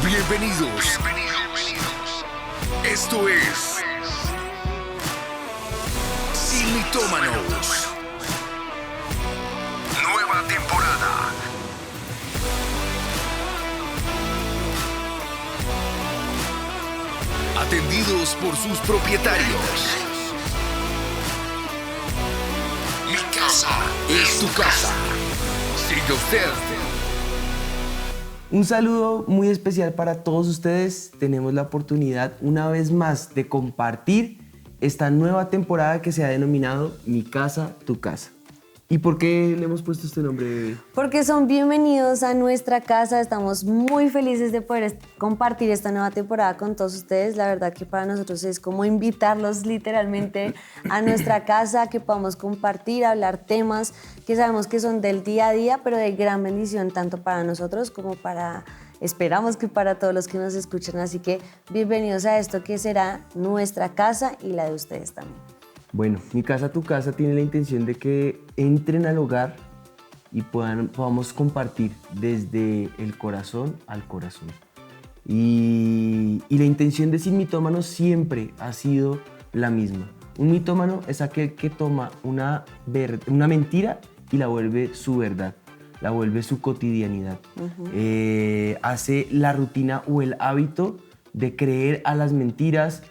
Bienvenidos. Esto es Sin Mitómanos. Nueva temporada. Atendidos por sus propietarios. Mi casa es tu casa. Siga usted. Un saludo muy especial para todos ustedes. Tenemos la oportunidad una vez más de compartir esta nueva temporada que se ha denominado Mi Casa, Tu Casa. ¿Y por qué le hemos puesto este nombre, bebé? Porque son bienvenidos a nuestra casa. Estamos muy felices de poder compartir esta nueva temporada con todos ustedes. La verdad que para nosotros es como invitarlos literalmente a nuestra casa, que podamos compartir, hablar temas que sabemos que son del día a día, pero de gran bendición tanto para nosotros como esperamos que para todos los que nos escuchan. Así que bienvenidos a esto que será nuestra casa y la de ustedes también. Bueno, Mi Casa, Tu Casa tiene la intención de que entren al hogar y podamos compartir desde el corazón al corazón. Y la intención de Sin Mitómanos siempre ha sido la misma. Un mitómano es aquel que toma una mentira y la vuelve su verdad, la vuelve su cotidianidad. Hace la rutina o el hábito de creer a las mentiras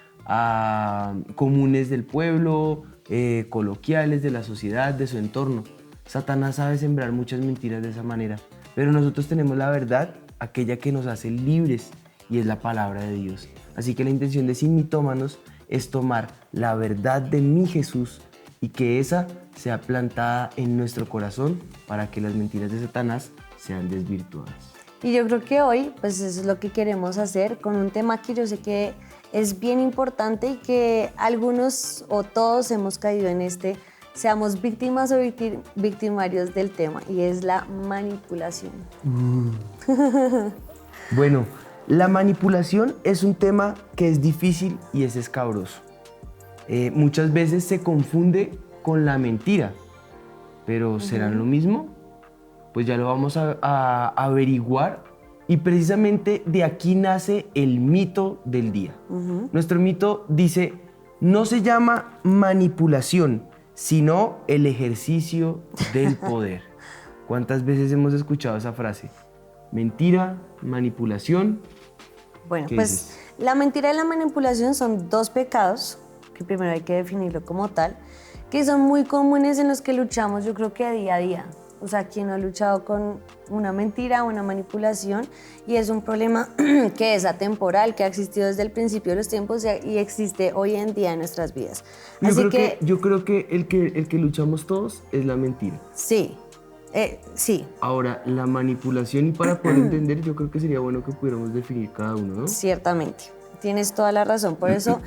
comunes del pueblo, coloquiales de la sociedad, de su entorno. Satanás sabe sembrar muchas mentiras de esa manera, pero nosotros tenemos la verdad, aquella que nos hace libres, y es la palabra de Dios. Así que la intención de Sin Mitómanos es tomar la verdad de mi Jesús y que esa sea plantada en nuestro corazón para que las mentiras de Satanás sean desvirtuadas. Y yo creo que hoy, pues eso es lo que queremos hacer con un tema que yo sé que es bien importante y que algunos o todos hemos caído en seamos víctimas o victimarios del tema, y es la manipulación. Bueno, la manipulación es un tema que es difícil y es escabroso. Muchas veces se confunde con la mentira, pero ¿serán lo mismo? Pues ya lo vamos a averiguar, y precisamente de aquí nace el mito del día. Nuestro mito dice: no se llama manipulación, sino el ejercicio del poder. ¿Cuántas veces hemos escuchado esa frase? Mentira, manipulación. Bueno, pues la mentira y la manipulación son dos pecados, que primero hay que definirlo como tal, que son muy comunes en los que luchamos, yo creo que a día. O sea, quien no ha luchado con una mentira o una manipulación, y es un problema que es atemporal, que ha existido desde el principio de los tiempos y existe hoy en día en nuestras vidas. Yo creo que el que luchamos todos es la mentira. Sí, sí. Ahora, la manipulación, y para poder entender, yo creo que sería bueno que pudiéramos definir cada uno, ¿no? Ciertamente, tienes toda la razón. Por eso,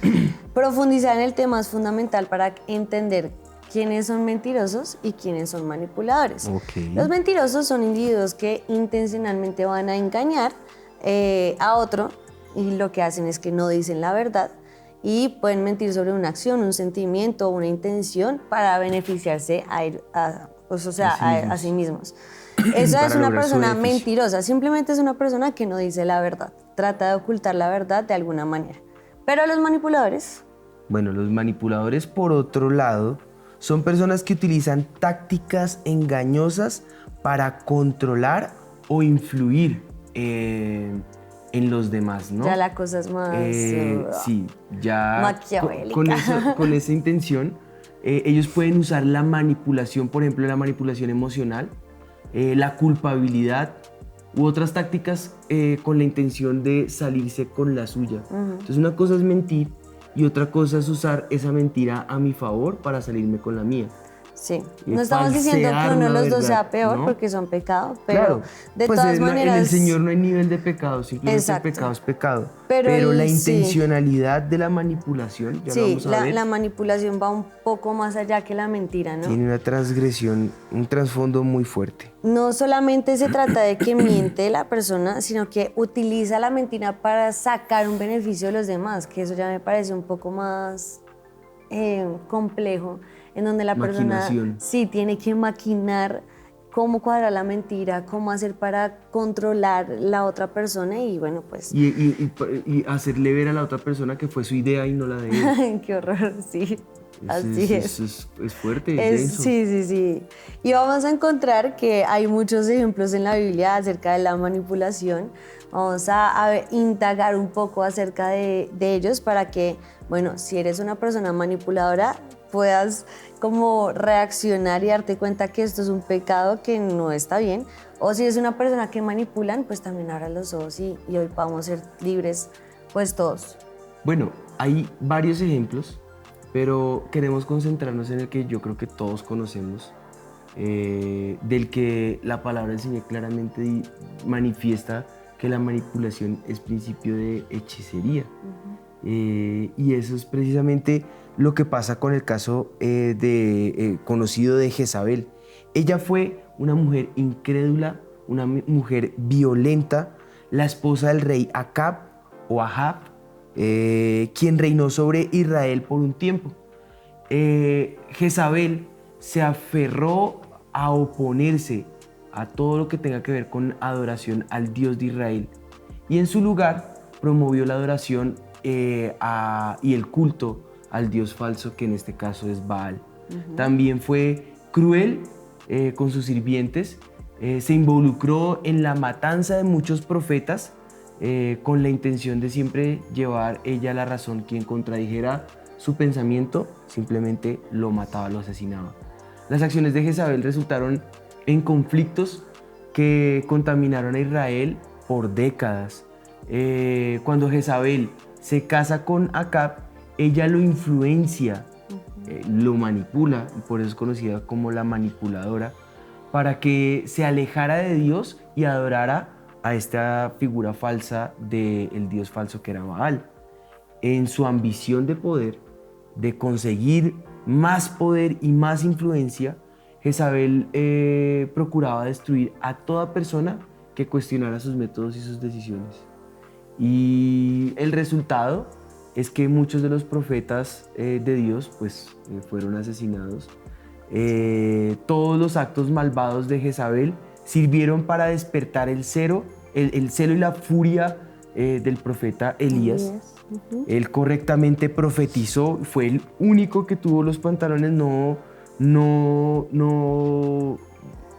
profundizar en el tema es fundamental para entender quiénes son mentirosos y quiénes son manipuladores. Los mentirosos son individuos que intencionalmente van a engañar a otro, y lo que hacen es que no dicen la verdad y pueden mentir sobre una acción, un sentimiento o una intención para beneficiarse a sí mismos. Esa es una persona mentirosa, simplemente es una persona que no dice la verdad, trata de ocultar la verdad de alguna manera. Pero los manipuladores... Bueno, los manipuladores, por otro lado, son personas que utilizan tácticas engañosas para controlar o influir en los demás, ¿no? Ya la cosa es más sí, ya maquiavélica. Con esa intención, ellos pueden usar la manipulación, por ejemplo, la manipulación emocional, la culpabilidad u otras tácticas con la intención de salirse con la suya. Entonces, una cosa es mentir y otra cosa es usar esa mentira a mi favor para salirme con la mía. Sí, no estamos diciendo que uno de los dos sea peor, ¿no? Porque son pecados, pero claro, de pues todas maneras... En el Señor no hay nivel de pecado, simplemente el pecado es pecado. Pero la intencionalidad de la manipulación, ya lo vamos a ver. La manipulación va un poco más allá que la mentira, ¿no? Tiene una transgresión, un trasfondo muy fuerte. No solamente se trata de que miente la persona, sino que utiliza la mentira para sacar un beneficio de los demás, que eso ya me parece un poco más complejo, en donde la persona sí tiene que maquinar cómo cuadrar la mentira, cómo hacer para controlar la otra persona y bueno, pues... Y hacerle ver a la otra persona que fue su idea y no la de él. Qué horror, sí. Así es. Es fuerte, es denso. Sí. Y vamos a encontrar que hay muchos ejemplos en la Biblia acerca de la manipulación. Vamos a indagar un poco acerca de ellos para que, bueno, si eres una persona manipuladora, puedas como reaccionar y darte cuenta que esto es un pecado que no está bien. O si es una persona que manipulan, pues también abra los ojos y hoy podamos ser libres, pues todos. Bueno, hay varios ejemplos, pero queremos concentrarnos en el que yo creo que todos conocemos, del que la palabra del Señor claramente manifiesta que la manipulación es principio de hechicería. Y eso es precisamente lo que pasa con el caso conocido de Jezabel. Ella fue una mujer incrédula, una mujer violenta, la esposa del rey Acab o Ahab, quien reinó sobre Israel por un tiempo. Jezabel se aferró a oponerse a todo lo que tenga que ver con adoración al Dios de Israel y en su lugar promovió la adoración y el culto al Dios falso, que en este caso es Baal. También fue cruel con sus sirvientes, se involucró en la matanza de muchos profetas con la intención de siempre llevar ella la razón. Quien contradijera su pensamiento simplemente lo mataba, lo asesinaba. Las acciones de Jezabel resultaron en conflictos que contaminaron a Israel por décadas. Cuando Jezabel se casa con Acab, ella lo influencia, lo manipula, y por eso es conocida como la manipuladora, para que se alejara de Dios y adorara a esta figura falsa del Dios falso que era Baal. En su ambición de poder, de conseguir más poder y más influencia, Jezabel procuraba destruir a toda persona que cuestionara sus métodos y sus decisiones. Y el resultado es que muchos de los profetas de Dios pues, fueron asesinados. Todos los actos malvados de Jezabel sirvieron para despertar el celo y la furia del profeta Elías. Él correctamente profetizó, fue el único que tuvo los pantalones, no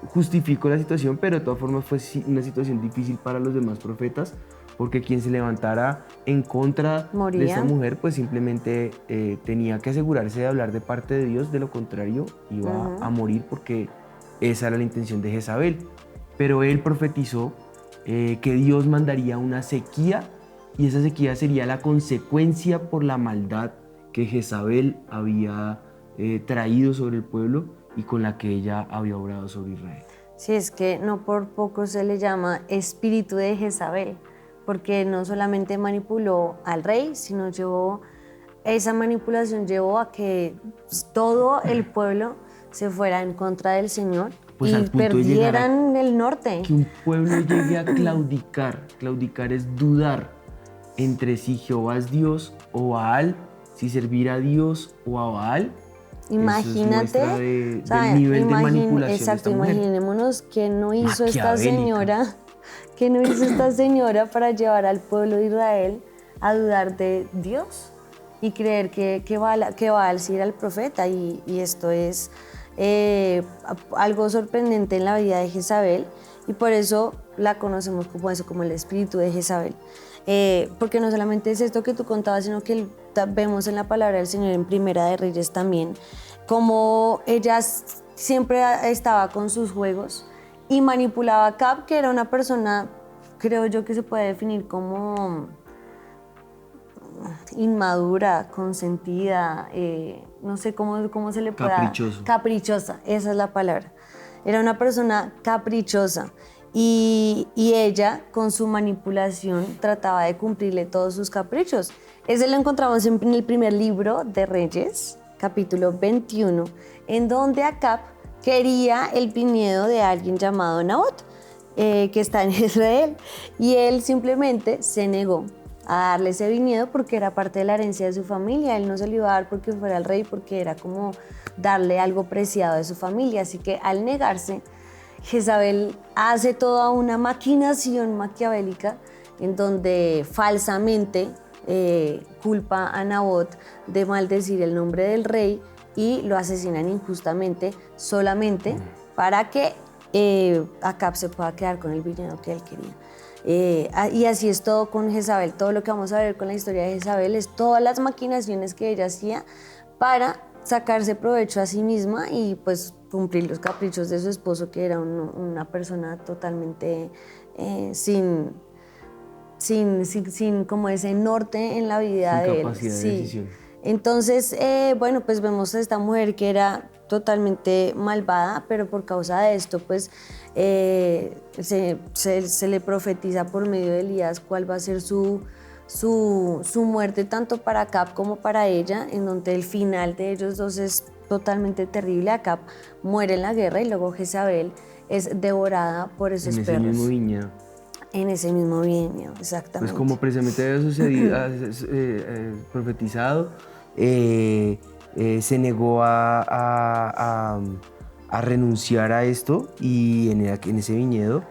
justifico la situación, pero de todas formas fue una situación difícil para los demás profetas, porque quien se levantara en contra de esa mujer, pues simplemente tenía que asegurarse de hablar de parte de Dios, de lo contrario iba a morir, porque esa era la intención de Jezabel. Pero él profetizó que Dios mandaría una sequía, y esa sequía sería la consecuencia por la maldad que Jezabel había traído sobre el pueblo y con la que ella había obrado sobre Israel. Sí, es que no por poco se le llama espíritu de Jezabel, porque no solamente manipuló al rey, sino esa manipulación llevó a que todo el pueblo se fuera en contra del Señor, pues y perdieran el norte. Que un pueblo llegue a claudicar. Claudicar es dudar entre si Jehová es Dios o Baal, si servir a Dios o a Baal. Imagínate, del nivel de manipulación. Exacto, de esta mujer. Imaginémonos qué no hizo esta señora para llevar al pueblo de Israel a dudar de Dios y creer que Baal sí era el profeta. Y esto es algo sorprendente en la vida de Jezabel, y por eso la conocemos como el espíritu de Jezabel. Porque no solamente es esto que tú contabas, sino que vemos en la palabra del Señor en Primera de Reyes también, como ella siempre estaba con sus juegos y manipulaba a Acab, que era una persona, creo yo, que se puede definir como inmadura, consentida, no sé cómo se le puede... Caprichosa, esa es la palabra. Era una persona caprichosa. Y ella, con su manipulación, trataba de cumplirle todos sus caprichos. Ese lo encontramos en el primer libro de Reyes, capítulo 21, en donde Acab quería el viñedo de alguien llamado Nabot, que está en Israel. Y él simplemente se negó a darle ese viñedo porque era parte de la herencia de su familia. Él no se lo iba a dar porque fuera el rey, porque era como darle algo preciado de su familia. Así que al negarse, Jezabel hace toda una maquinación maquiavélica en donde falsamente culpa a Nabot de maldecir el nombre del rey y lo asesinan injustamente solamente para que Acab se pueda quedar con el viñedo que él quería. Y así es todo con Jezabel. Todo lo que vamos a ver con la historia de Jezabel es todas las maquinaciones que ella hacía para sacarse provecho a sí misma y pues cumplir los caprichos de su esposo, que era una persona totalmente sin como ese norte en la vida de él. Sin capacidad de decisión. Entonces, bueno, pues vemos a esta mujer que era totalmente malvada, pero por causa de esto, pues se le profetiza por medio de Elías cuál va a ser su muerte, tanto para Acab como para ella, en donde el final de ellos dos es totalmente terrible. Acab muere en la guerra y luego Jezabel es devorada por esos perros. En ese mismo viñedo. En ese mismo viñedo, exactamente. Pues como precisamente había sucedido, profetizado, se negó a renunciar a esto, y en ese viñedo,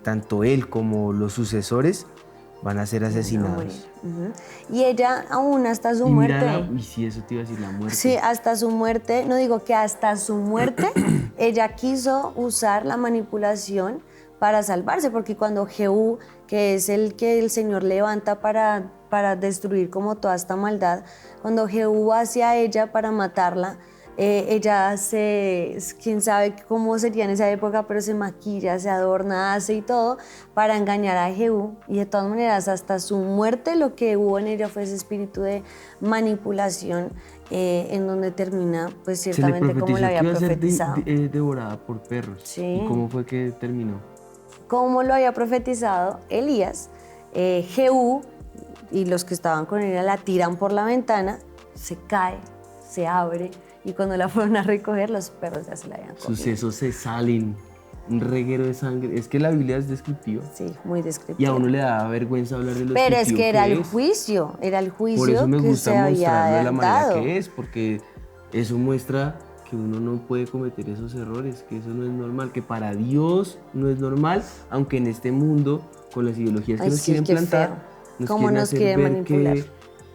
tanto él como los sucesores van a ser asesinados. Y ella aún hasta su muerte. Y sí, eso te iba a decir, la muerte. Sí, hasta su muerte, no digo que hasta su muerte, ella quiso usar la manipulación para salvarse, porque cuando Jehú, que es el que el Señor levanta para destruir como toda esta maldad, cuando Jehú va hacia ella para matarla, ella quién sabe cómo sería en esa época, pero se maquilla, se adorna, hace y todo para engañar a Jehú, y de todas maneras hasta su muerte lo que hubo en ella fue ese espíritu de manipulación, en donde termina pues ciertamente como lo había profetizado. Devorada por perros. Sí. ¿Y cómo fue que terminó? Como lo había profetizado Elías, Jehú y los que estaban con ella la tiran por la ventana, se cae, se abre, y cuando la fueron a recoger, los perros ya se la habían comido. Sucesos se salen, un reguero de sangre. Es que la Biblia es descriptiva. Sí, muy descriptiva. Y a uno le da vergüenza hablar de lo Pero es que era el juicio. juicio Por eso me que gusta se había mostrarlo de la manera dado. que es, porque eso muestra que uno no puede cometer esos errores, que eso no es normal, que para Dios no es normal, aunque en este mundo, con las ideologías que nos quieren plantar, ¿Cómo nos quieren manipular?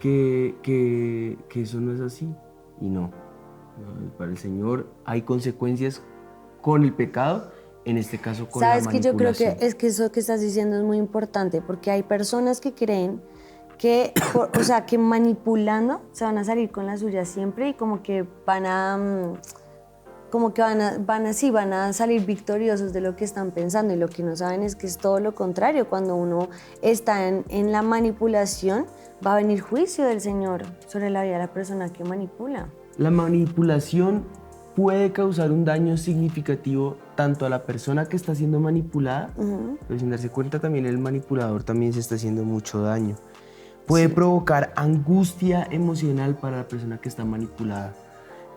Que eso no es así. Y no, para el Señor hay consecuencias con el pecado, en este caso con la manipulación. ¿Sabes que yo creo que eso que estás diciendo es muy importante? Porque hay personas que creen que, que manipulando se van a salir con la suya siempre, y como que van a salir victoriosos de lo que están pensando, y lo que no saben es que es todo lo contrario. Cuando uno está en la manipulación, va a venir juicio del Señor sobre la vida de la persona que manipula. La manipulación puede causar un daño significativo tanto a la persona que está siendo manipulada, pero sin darse cuenta también el manipulador también se está haciendo mucho daño. Puede provocar angustia emocional para la persona que está manipulada.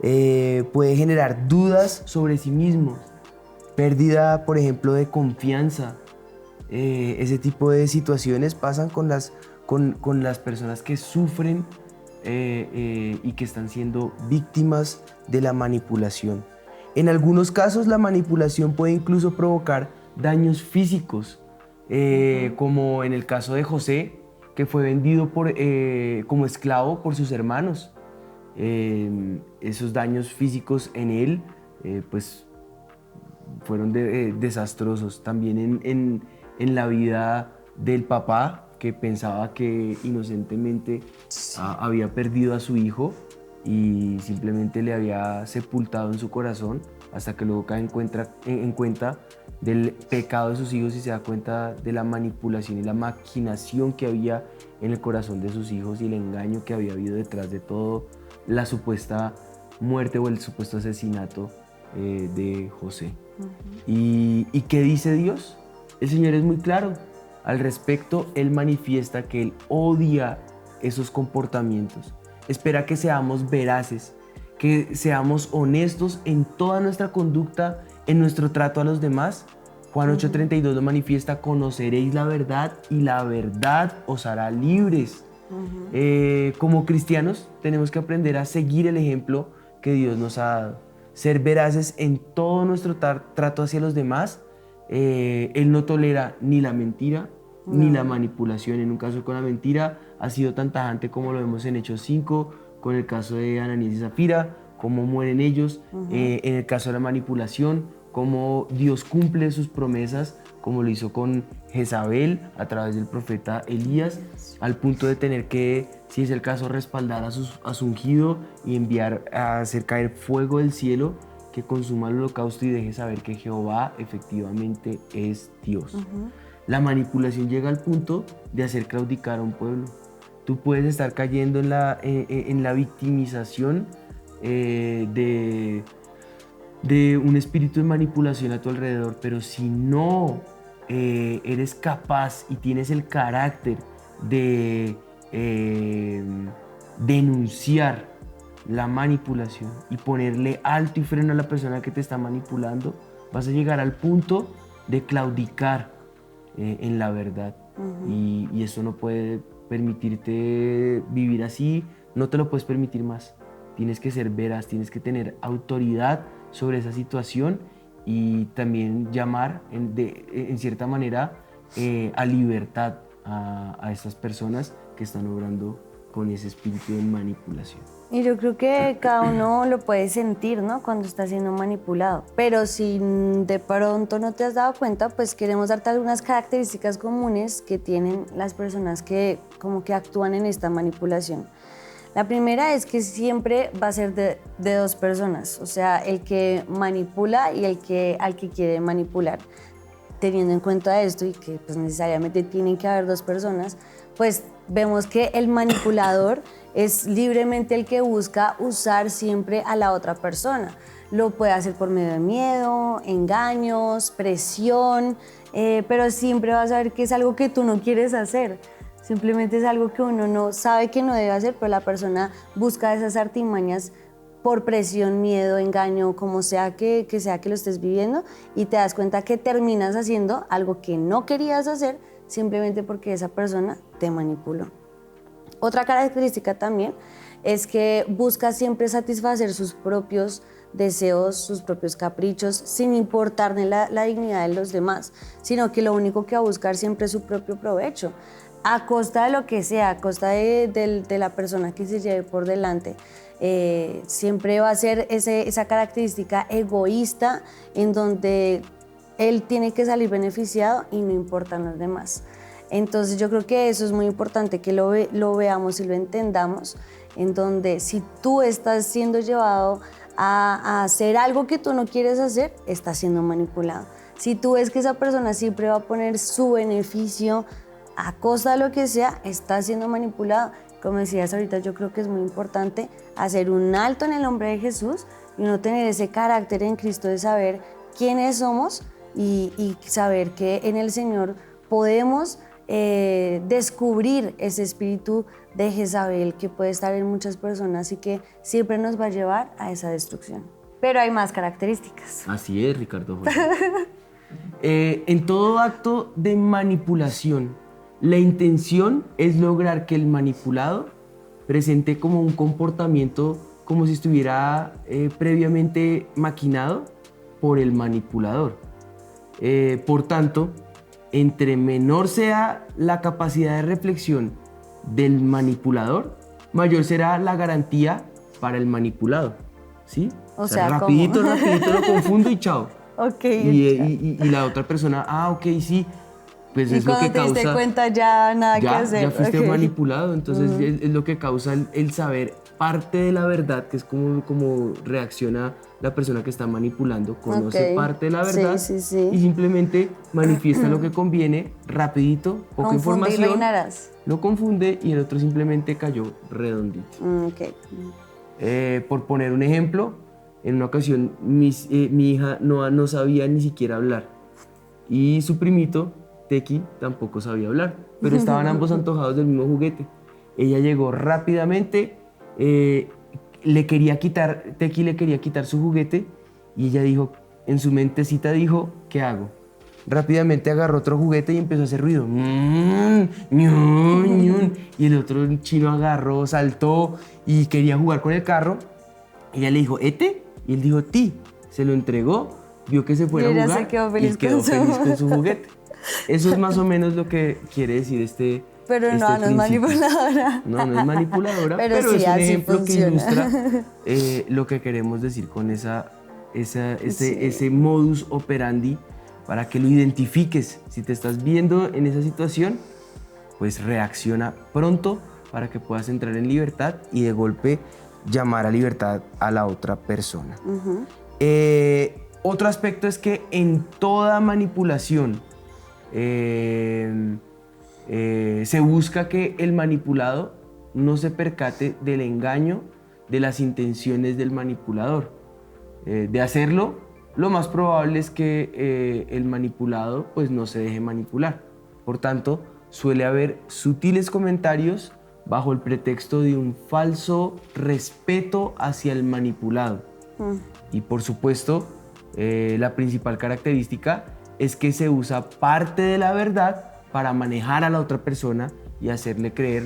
Puede generar dudas sobre sí mismo, pérdida, por ejemplo, de confianza. Ese tipo de situaciones pasan con las personas que sufren y que están siendo víctimas de la manipulación. En algunos casos, la manipulación puede incluso provocar daños físicos, como en el caso de José, que fue vendido como esclavo por sus hermanos. Esos daños físicos en él pues fueron desastrosos. También en la vida del papá, que pensaba que inocentemente había perdido a su hijo y simplemente le había sepultado en su corazón, hasta que luego cae en cuenta del pecado de sus hijos y se da cuenta de la manipulación y la maquinación que había en el corazón de sus hijos y el engaño que había habido detrás de todo la supuesta muerte o el supuesto asesinato de José. ¿Y qué dice Dios? El Señor es muy claro al respecto. Él manifiesta que Él odia esos comportamientos. Espera que seamos veraces, que seamos honestos en toda nuestra conducta, en nuestro trato a los demás. Juan 8:32 lo manifiesta: conoceréis la verdad y la verdad os hará libres. Como cristianos tenemos que aprender a seguir el ejemplo que Dios nos ha dado. ser veraces en todo nuestro trato hacia los demás. Él no tolera ni la mentira ni la manipulación. En un caso con la mentira ha sido tan tajante como lo vemos en Hechos 5, con el caso de Ananías y Zafira, cómo mueren ellos. En el caso de la manipulación, cómo Dios cumple sus promesas, como lo hizo con Jezabel a través del profeta Elías, al punto de tener que, si es el caso, respaldar a su ungido y enviar a hacer caer fuego del cielo que consuma el holocausto y deje saber que Jehová efectivamente es Dios. La manipulación llega al punto de hacer claudicar a un pueblo. Tú puedes estar cayendo en la victimización de un espíritu de manipulación a tu alrededor, pero si no eres capaz y tienes el carácter de denunciar la manipulación y ponerle alto y freno a la persona que te está manipulando, vas a llegar al punto de claudicar en la verdad. Y eso no puede permitirte vivir así, no te lo puedes permitir más. Tienes que ser veraz, tienes que tener autoridad sobre esa situación y también llamar en cierta manera a libertad a estas personas que están obrando con ese espíritu de manipulación. Y yo creo que cada uno lo puede sentir, ¿no? Cuando está siendo manipulado. Pero si de pronto no te has dado cuenta, pues queremos darte algunas características comunes que tienen las personas que como que actúan en esta manipulación. La primera es que siempre va a ser de dos personas, o sea, el que manipula y al que quiere manipular. Teniendo en cuenta esto y que pues necesariamente tienen que haber dos personas, pues vemos que el manipulador es libremente el que busca usar siempre a la otra persona. Lo puede hacer por medio de miedo, engaños, presión, pero siempre vas a ver que es algo que tú no quieres hacer. Simplemente es algo que uno no sabe que no debe hacer, pero la persona busca esas artimañas por presión, miedo, engaño, como sea que lo estés viviendo, y te das cuenta que terminas haciendo algo que no querías hacer simplemente porque esa persona te manipuló. Otra característica también es que busca siempre satisfacer sus propios deseos, sus propios caprichos, sin importarle la dignidad de los demás, sino que lo único que va a buscar siempre es su propio provecho, a costa de lo que sea, a costa de la persona que se lleve por delante. Siempre va a ser esa característica egoísta en donde él tiene que salir beneficiado y no importan los demás. Entonces yo creo que eso es muy importante que lo veamos y lo entendamos, en donde si tú estás siendo llevado a hacer algo que tú no quieres hacer, estás siendo manipulado. Si tú ves que esa persona siempre va a poner su beneficio a costa de lo que sea, está siendo manipulado. Como decías ahorita, yo creo que es muy importante hacer un alto en el nombre de Jesús y no tener ese carácter en Cristo de saber quiénes somos y saber que en el Señor podemos descubrir ese espíritu de Jezabel que puede estar en muchas personas y que siempre nos va a llevar a esa destrucción. Pero hay más características. Así es, Ricardo. En todo acto de manipulación, la intención es lograr que el manipulado presente como un comportamiento como si estuviera previamente maquinado por el manipulador. Por tanto, entre menor sea la capacidad de reflexión del manipulador, mayor será la garantía para el manipulado. ¿Sí? O sea, rapidito lo confundo y chao. Ok. Y la otra persona, ok, sí. Pues y es lo que cuando te diste cuenta ya nada que hacer. Ya fuiste manipulado, entonces es lo que causa el saber parte de la verdad, que es como reacciona la persona que está manipulando, conoce parte de la verdad y simplemente manifiesta lo que conviene, rapidito, poca información, lo confunde y el otro simplemente cayó redondito. Por poner un ejemplo, en una ocasión mi hija no sabía ni siquiera hablar y su primito Tequi tampoco sabía hablar, pero estaban ambos antojados del mismo juguete. Ella llegó rápidamente, Tequi le quería quitar su juguete y ella dijo, en su mentecita dijo, ¿qué hago? Rápidamente agarró otro juguete y empezó a hacer ruido. Y el otro chino agarró, saltó y quería jugar con el carro. Ella le dijo, y él dijo, ti, se lo entregó, vio que se fuera a Mira, jugar se quedó feliz y quedó con su feliz con su juguete. Eso es más o menos lo que quiere decir este Pero no, no es principio. manipuladora. No es manipuladora, Pero pero sí, es un así ejemplo funciona. que ilustra lo que queremos decir con ese modus operandi para que lo identifiques. Si te estás viendo en esa situación, pues reacciona pronto para que puedas entrar en libertad y de golpe llamar a libertad a la otra persona. Otro aspecto es que en toda manipulación se busca que el manipulado no se percate del engaño, de las intenciones del manipulador. De hacerlo, lo más probable es que el manipulado pues, no se deje manipular. Por tanto, suele haber sutiles comentarios bajo el pretexto de un falso respeto hacia el manipulado. Y por supuesto, la principal característica es que se usa parte de la verdad para manejar a la otra persona y hacerle creer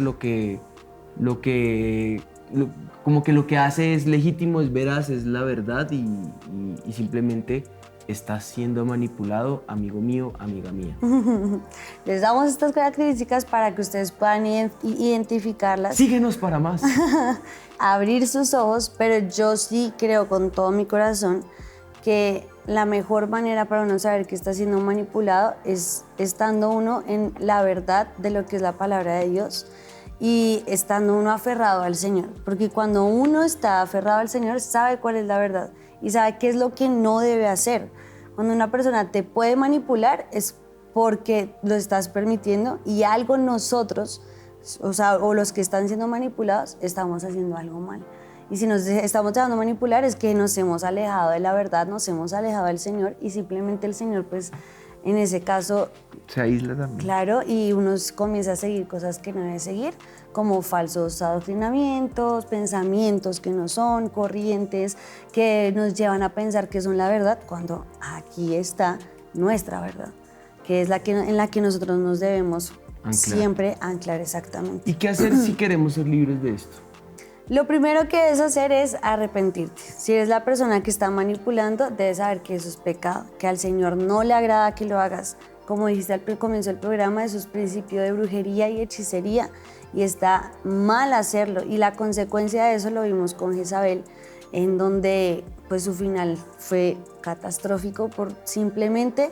como que lo que hace es legítimo, es veraz, es la verdad y simplemente estás siendo manipulado, amigo mío, amiga mía. Les damos estas características para que ustedes puedan identificarlas. Síguenos para más. Abrir sus ojos, pero yo sí creo con todo mi corazón que la mejor manera para uno saber que está siendo manipulado es estando uno en la verdad de lo que es la palabra de Dios y estando uno aferrado al Señor. Porque cuando uno está aferrado al Señor, sabe cuál es la verdad y sabe qué es lo que no debe hacer. Cuando una persona te puede manipular es porque lo estás permitiendo y algo nosotros, o los que están siendo manipulados, estamos haciendo algo mal. Y si nos estamos dejando manipular es que nos hemos alejado de la verdad, nos hemos alejado del Señor y simplemente el Señor, pues, en ese caso... Se aísla también. Claro, y uno comienza a seguir cosas que no debe seguir, como falsos adoctrinamientos, pensamientos que no son, corrientes que nos llevan a pensar que son la verdad, cuando aquí está nuestra verdad, que es en la que nosotros nos debemos siempre anclar exactamente. ¿Y qué hacer si queremos ser libres de esto? Lo primero que debes hacer es arrepentirte. Si eres la persona que está manipulando, debes saber que eso es pecado, que al Señor no le agrada que lo hagas. Como dijiste al comienzo del programa, eso es principio de brujería y hechicería y está mal hacerlo. Y la consecuencia de eso lo vimos con Jezabel, en donde pues, su final fue catastrófico por simplemente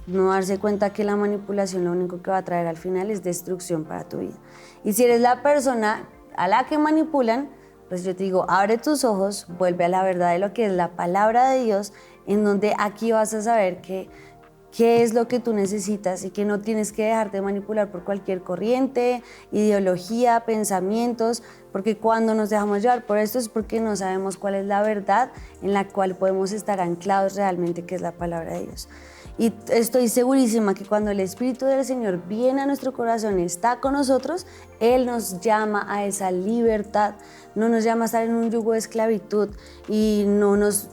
no darse cuenta que la manipulación lo único que va a traer al final es destrucción para tu vida. Y si eres la persona a la que manipulan, pues yo te digo, abre tus ojos, vuelve a la verdad de lo que es la palabra de Dios, en donde aquí vas a saber qué es lo que tú necesitas y que no tienes que dejarte manipular por cualquier corriente, ideología, pensamientos, porque cuando nos dejamos llevar por esto es porque no sabemos cuál es la verdad en la cual podemos estar anclados realmente, que es la palabra de Dios. Y estoy segurísima que cuando el Espíritu del Señor viene a nuestro corazón y está con nosotros, Él nos llama a esa libertad, no nos llama a estar en un yugo de esclavitud y no nos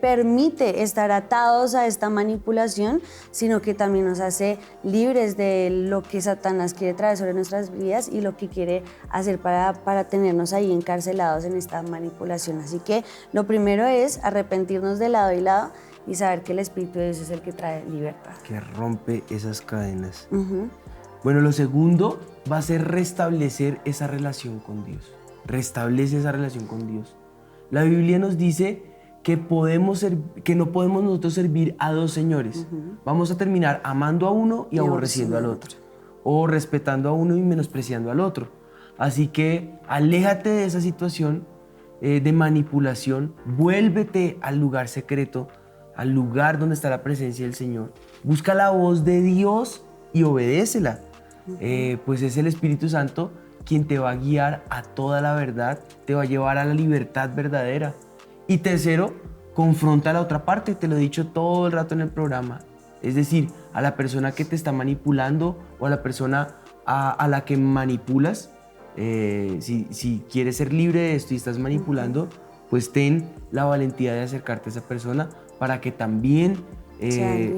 permite estar atados a esta manipulación, sino que también nos hace libres de lo que Satanás quiere traer sobre nuestras vidas y lo que quiere hacer para tenernos ahí encarcelados en esta manipulación. Así que lo primero es arrepentirnos de lado y lado y saber que el Espíritu de Dios es el que trae libertad. Que rompe esas cadenas. Bueno, lo segundo va a ser restablecer esa relación con Dios. Restablece esa relación con Dios. La Biblia nos dice que no podemos nosotros servir a dos señores. Vamos a terminar amando a uno y aborreciendo al otro. O respetando a uno y menospreciando al otro. Así que aléjate de esa situación de manipulación. Vuélvete al lugar secreto, al lugar donde está la presencia del Señor. Busca la voz de Dios y obedécela. Pues es el Espíritu Santo quien te va a guiar a toda la verdad, te va a llevar a la libertad verdadera. Y tercero, confronta a la otra parte, te lo he dicho todo el rato en el programa. Es decir, a la persona que te está manipulando o a la persona a la que manipulas. Si quieres ser libre de esto y estás manipulando, pues ten la valentía de acercarte a esa persona para que también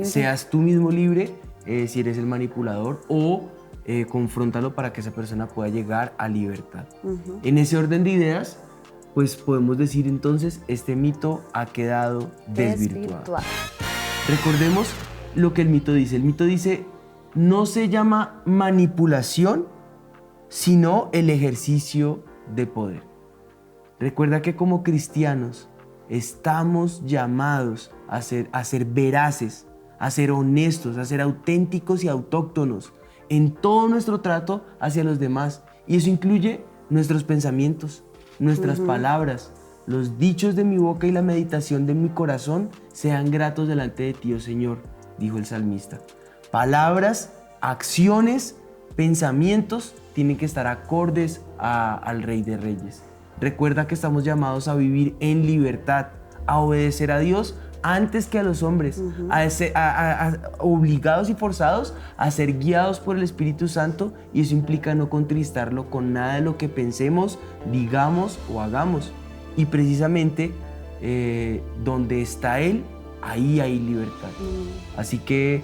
seas tú mismo libre si eres el manipulador o confróntalo para que esa persona pueda llegar a libertad. En ese orden de ideas, pues podemos decir entonces, este mito ha quedado desvirtuado. Recordemos lo que el mito dice. El mito dice, no se llama manipulación, sino el ejercicio de poder. Recuerda que como cristianos estamos llamados a ser veraces, a ser honestos, a ser auténticos y autóctonos en todo nuestro trato hacia los demás. Y eso incluye nuestros pensamientos, nuestras palabras, los dichos de mi boca y la meditación de mi corazón sean gratos delante de ti, oh Señor, dijo el salmista. Palabras, acciones, pensamientos tienen que estar acordes al Rey de Reyes. Recuerda que estamos llamados a vivir en libertad, a obedecer a Dios antes que a los hombres, obligados y forzados a ser guiados por el Espíritu Santo, y eso implica no contristarlo con nada de lo que pensemos, digamos o hagamos. Y precisamente donde está Él, ahí hay libertad. Así que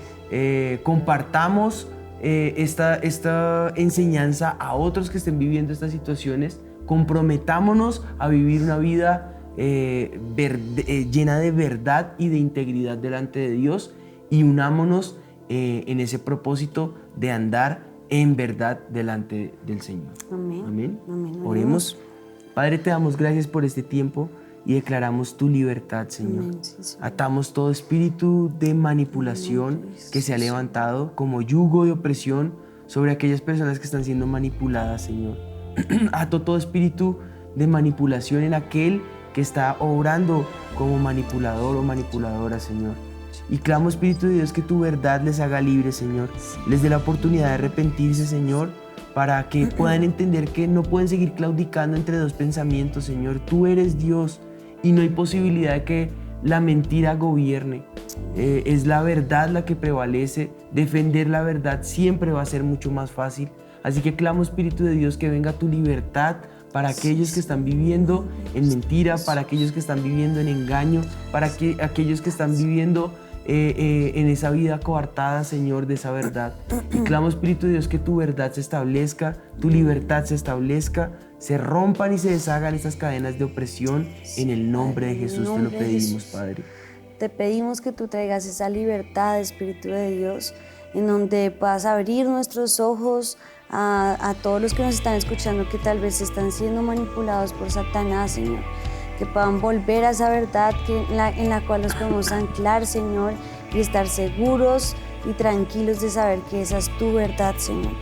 compartamos esta enseñanza a otros que estén viviendo estas situaciones. Comprometámonos a vivir una vida llena de verdad y de integridad delante de Dios, y unámonos en ese propósito de andar en verdad delante del Señor. Amén. Amén. Amén. Oremos. Padre, te damos gracias por este tiempo y declaramos tu libertad, Señor. Amén, sí, Señor. Atamos todo espíritu de manipulación que se ha levantado como yugo de opresión sobre aquellas personas que están siendo manipuladas, Señor. Ato todo espíritu de manipulación en aquel que está obrando como manipulador o manipuladora, Señor. Y clamo, Espíritu de Dios, que tu verdad les haga libres, Señor. Les dé la oportunidad de arrepentirse, Señor, para que puedan entender que no pueden seguir claudicando entre dos pensamientos, Señor. Tú eres Dios y no hay posibilidad de que la mentira gobierne. Es la verdad la que prevalece. Defender la verdad siempre va a ser mucho más fácil. Así que clamo, Espíritu de Dios, que venga tu libertad para aquellos que están viviendo en mentira, para aquellos que están viviendo en engaño, para aquellos que están viviendo en esa vida coartada, Señor, de esa verdad. Y clamo, Espíritu de Dios, que tu verdad se establezca, tu libertad se establezca, se rompan y se deshagan estas cadenas de opresión. En el nombre de Jesús te lo pedimos, Padre. Te pedimos que tú traigas esa libertad, Espíritu de Dios, en donde puedas abrir nuestros ojos a todos los que nos están escuchando, que tal vez están siendo manipulados por Satanás, Señor. Que puedan volver a esa verdad en la cual nos podemos anclar, Señor, y estar seguros y tranquilos de saber que esa es tu verdad, Señor.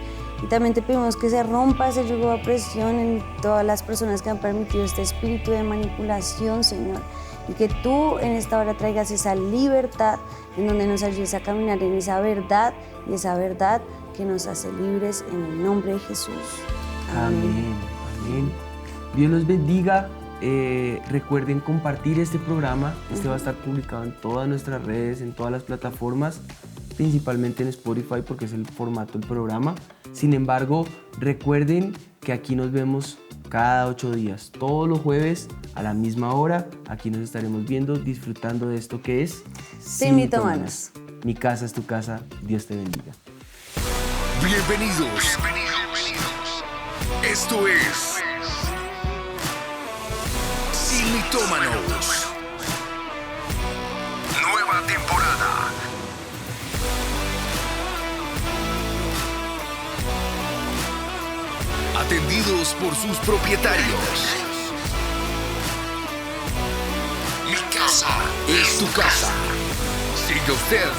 Y también te pedimos que se rompa ese yugo de opresión en todas las personas que han permitido este espíritu de manipulación, Señor. Y que tú en esta hora traigas esa libertad en donde nos ayudes a caminar en esa verdad, y esa verdad que nos hace libres, en el nombre de Jesús. Amén. Amén. Dios los bendiga. Recuerden compartir este programa. Este va a estar publicado en todas nuestras redes, en todas las plataformas, principalmente en Spotify, porque es el formato del programa. Sin embargo, recuerden que aquí nos vemos cada 8 días, todos los jueves a la misma hora. Aquí nos estaremos viendo, disfrutando de esto que es Sin Mitómanos. Mi casa es tu casa. Dios te bendiga. Bienvenidos. Esto es Sin Mitómanos. Nueva temporada. Atendidos por sus propietarios. Mi casa es tu casa. Siga usted